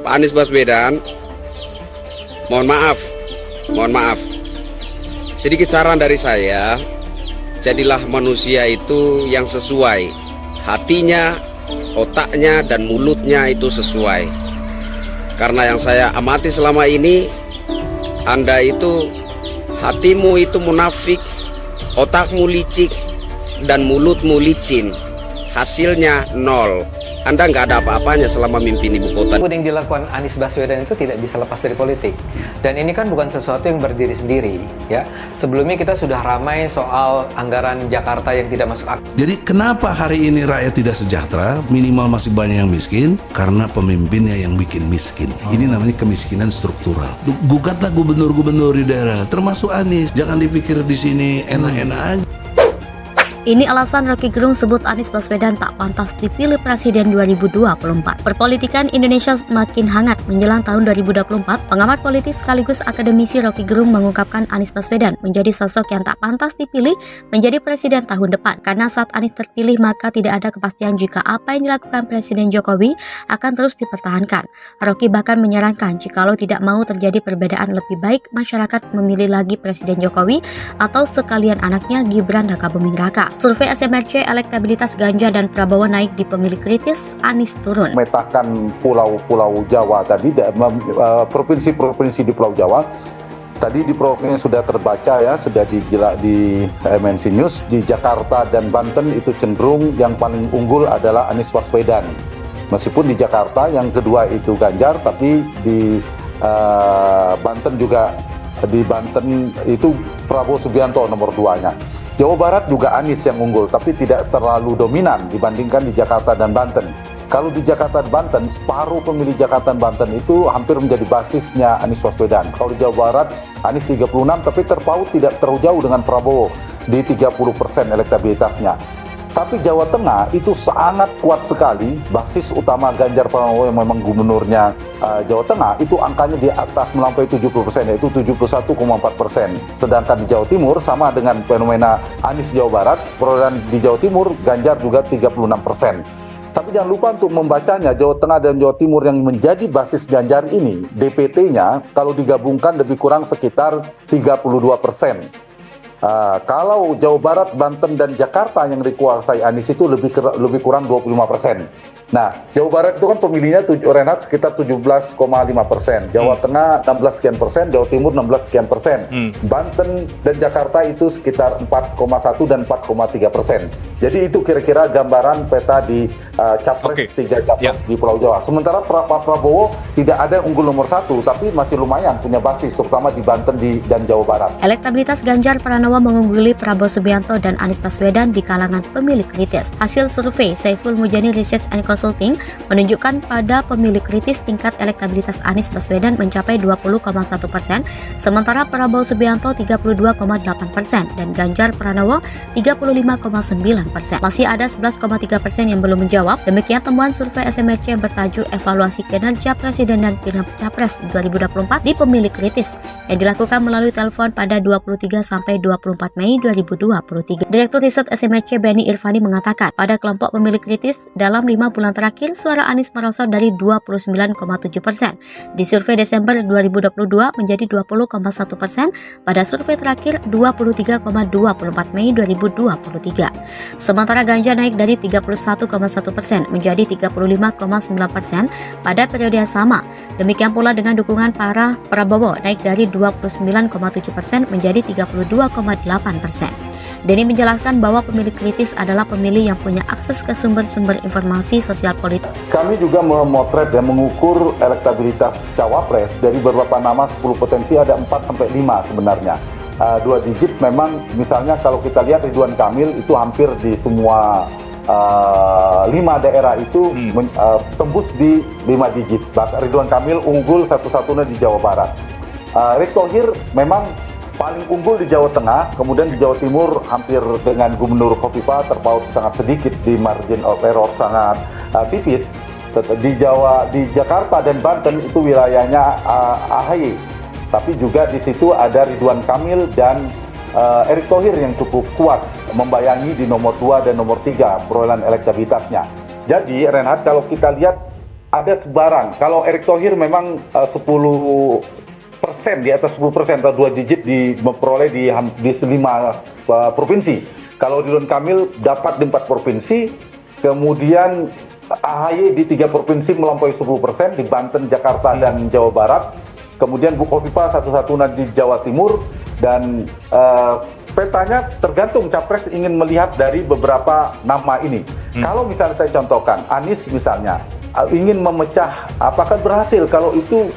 Pak Anies Baswedan, mohon maaf, sedikit saran dari saya, jadilah manusia itu yang sesuai, hatinya, otaknya, dan mulutnya itu sesuai. Karena yang saya amati selama ini, Anda itu, hatimu itu munafik, otakmu licik, dan mulutmu licin. Hasilnya nol. Anda nggak ada apa-apanya selama mimpin ibu kota. Yang dilakukan Anies Baswedan itu tidak bisa lepas dari politik. Dan ini kan bukan sesuatu yang berdiri sendiri, ya. Sebelumnya kita sudah ramai soal anggaran Jakarta yang tidak masuk akal. Jadi kenapa hari ini rakyat tidak sejahtera, minimal masih banyak yang miskin? Karena pemimpinnya yang bikin miskin. Ini namanya kemiskinan struktural. Gugatlah gubernur-gubernur di daerah, termasuk Anies. Jangan dipikir di sini enak-enak aja. Ini alasan Rocky Gerung sebut Anies Baswedan tak pantas dipilih Presiden 2024. Perpolitikan Indonesia semakin hangat menjelang tahun 2024. Pengamat politik sekaligus akademisi Rocky Gerung mengungkapkan Anies Baswedan menjadi sosok yang tak pantas dipilih menjadi Presiden tahun depan. Karena saat Anies terpilih maka tidak ada kepastian jika apa yang dilakukan Presiden Jokowi akan terus dipertahankan. Rocky bahkan menyarankan jikalau tidak mau terjadi perbedaan lebih baik masyarakat memilih lagi Presiden Jokowi atau sekalian anaknya Gibran Rakabuming Raka. Survei SMRC elektabilitas Ganjar dan Prabowo naik di pemilih kritis, Anies turun. Memetakan pulau-pulau Jawa tadi, provinsi-provinsi di Pulau Jawa, tadi di provinsi sudah terbaca ya, sudah di MNC News, di Jakarta dan Banten itu cenderung yang paling unggul adalah Anies Baswedan. Meskipun di Jakarta yang kedua itu Ganjar, tapi di Banten juga, di Banten itu Prabowo Subianto nomor 2-nya. Jawa Barat juga Anies yang unggul, tapi tidak terlalu dominan dibandingkan di Jakarta dan Banten. Kalau di Jakarta dan Banten, separuh pemilih Jakarta dan Banten itu hampir menjadi basisnya Anies Baswedan. Kalau di Jawa Barat, Anies 36, tapi terpaut tidak terlalu jauh dengan Prabowo di 30% elektabilitasnya. Tapi Jawa Tengah itu sangat kuat sekali, basis utama Ganjar Pranowo yang memang gubernurnya Jawa Tengah, itu angkanya di atas melampaui 70%, yaitu 71,4%. Sedangkan di Jawa Timur, sama dengan fenomena Anies Jawa Barat, perolehan di Jawa Timur, Ganjar juga 36%. Tapi jangan lupa untuk membacanya, Jawa Tengah dan Jawa Timur yang menjadi basis Ganjar ini, DPT-nya kalau digabungkan lebih kurang sekitar 32%. Kalau Jawa Barat, Banten, dan Jakarta yang dikuasai Anies itu lebih kurang 25%. Nah, Jawa Barat itu kan pemilihnya Renat sekitar 17,5%, Jawa Tengah 16 sekian persen, Jawa Timur 16 sekian persen, Banten dan Jakarta itu sekitar 4,1 dan 4,3%. Jadi itu kira-kira gambaran peta di capres 3 capres di Pulau Jawa. Sementara Pak Prabowo tidak ada unggul nomor 1, tapi masih lumayan punya basis, terutama di Banten dan Jawa Barat. Elektabilitas Ganjar Pranowo mengungguli Prabowo Subianto dan Anies Baswedan di kalangan pemilih kritis. Hasil survei Saiful Mujani Research and Consulting menunjukkan pada pemilih kritis tingkat elektabilitas Anies Baswedan mencapai 20,1%, sementara Prabowo Subianto 32,8% dan Ganjar Pranowo 35,9%. Masih ada 11,3% yang belum menjawab. Demikian temuan survei SMRC yang bertajuk Evaluasi Kinerja Presiden dan Kinerja Capres 2024 di pemilih kritis yang dilakukan melalui telepon pada 23 sampai 24 Mei 2023. Direktur Riset SMRC Benny Irvani mengatakan, pada kelompok pemilih kritis dalam 5 bulan terakhir suara Anies merosot dari 29,7% di survei Desember 2022 menjadi 20,1% pada survei terakhir 23,24 Mei 2023. Sementara Ganjar naik dari 31,1% menjadi 35,9% pada periode yang sama. Demikian pula dengan dukungan para Prabowo naik dari 29,7% menjadi 32,8%. Denny menjelaskan bahwa pemilih kritis adalah pemilih yang punya akses ke sumber-sumber informasi sosial politik. Kami juga memotret dan mengukur elektabilitas cawapres dari beberapa nama 10 potensi, ada 4-5 sebenarnya. 2 digit memang, misalnya kalau kita lihat Ridwan Kamil itu hampir di semua 5 daerah itu tembus di 5 digit. Bahkan Ridwan Kamil unggul satu-satunya di Jawa Barat. Erick Thohir memang paling unggul di Jawa Tengah, kemudian di Jawa Timur hampir dengan Gubernur Khofifah terpaut sangat sedikit, di margin of error sangat tipis. Di Jakarta dan Banten itu wilayahnya AHY, tapi juga di situ ada Ridwan Kamil dan Erick Thohir yang cukup kuat, membayangi di nomor 2 dan nomor 3 perolehan elektabilitasnya. Jadi Renhat, kalau kita lihat ada sebaran. Kalau Erick Thohir memang 10%, di atas 10% atau 2 digit memperoleh di 5 provinsi. Kalau Ridwan Kamil dapat di 4 provinsi, kemudian AHY di 3 provinsi melampaui 10%, di Banten, Jakarta, dan Jawa Barat. Kemudian Bu Khofifah satu-satunya di Jawa Timur, dan petanya tergantung capres ingin melihat dari beberapa nama ini. Kalau misalnya saya contohkan, Anies misalnya ingin memecah, apakah berhasil? Kalau itu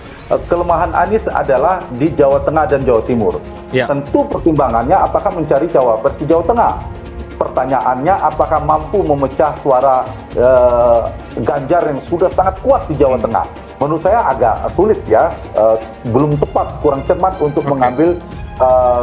kelemahan Anies adalah di Jawa Tengah dan Jawa Timur. Ya. Tentu pertimbangannya apakah mencari cawapres di Jawa Tengah. Pertanyaannya apakah mampu memecah suara Ganjar yang sudah sangat kuat di Jawa Tengah. Menurut saya agak sulit ya, belum tepat, kurang cermat untuk mengambil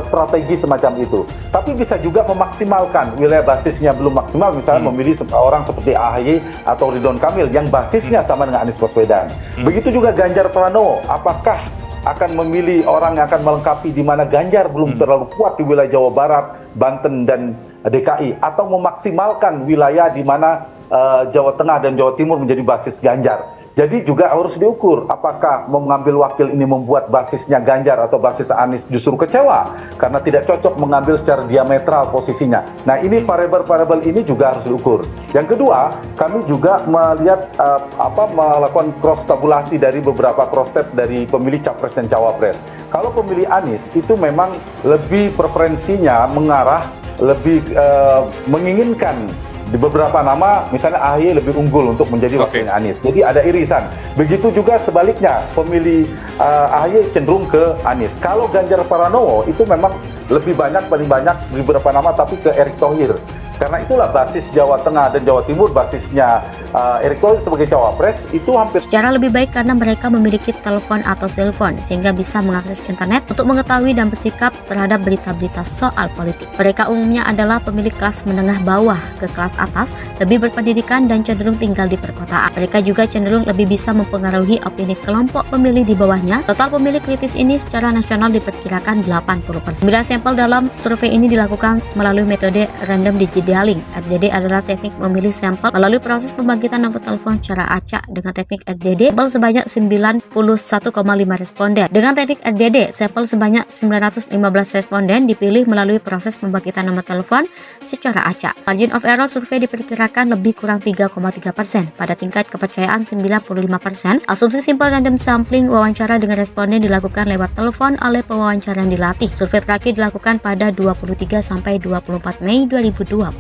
strategi semacam itu. Tapi bisa juga memaksimalkan wilayah basisnya belum maksimal, misalnya memilih orang seperti AHY atau Ridwan Kamil yang basisnya sama dengan Anies Baswedan. Begitu juga Ganjar Pranowo, apakah akan memilih orang yang akan melengkapi di mana Ganjar belum terlalu kuat di wilayah Jawa Barat, Banten, dan DKI, atau memaksimalkan wilayah di mana Jawa Tengah dan Jawa Timur menjadi basis Ganjar. Jadi juga harus diukur apakah mengambil wakil ini membuat basisnya Ganjar atau basis Anies justru kecewa karena tidak cocok mengambil secara diametral posisinya. Nah, ini variabel-variabel ini juga harus diukur. Yang kedua, kami juga melihat melakukan cross tabulasi dari beberapa cross step dari pemilih capres dan cawapres. Kalau pemilih Anies itu memang lebih preferensinya mengarah lebih menginginkan di beberapa nama, misalnya AHY lebih unggul untuk menjadi wakilnya Anies. Jadi ada irisan. Begitu juga sebaliknya, pemilih AHY cenderung ke Anies. Kalau Ganjar Pranowo itu memang lebih banyak, paling banyak di beberapa nama, tapi ke Erick Thohir. Karena itulah basis Jawa Tengah dan Jawa Timur, basisnya Erick Thohir sebagai cawapres itu hampir secara lebih baik karena mereka memiliki telepon atau cellphone sehingga bisa mengakses internet untuk mengetahui dan bersikap terhadap berita-berita soal politik. Mereka umumnya adalah pemilik kelas menengah bawah ke kelas atas, lebih berpendidikan dan cenderung tinggal di perkotaan. Mereka juga cenderung lebih bisa mempengaruhi opini kelompok pemilih di bawahnya. Total pemilih kritis ini secara nasional diperkirakan 80%. 9 sampel dalam survei ini dilakukan melalui metode random digit dialing. RDD adalah teknik memilih sampel melalui proses pembangkitan nomor telepon secara acak. Dengan teknik RDD, sampel sebanyak 91,5 responden. Dengan teknik RDD, sampel sebanyak 915 responden dipilih melalui proses pembangkitan nomor telepon secara acak. Margin of error survei diperkirakan lebih kurang 3,3% pada tingkat kepercayaan 95%. Asumsi simpel random sampling wawancara dengan responden dilakukan lewat telepon oleh pewawancara yang dilatih. Survei terakhir dilakukan pada 23 sampai 24 Mei 2023.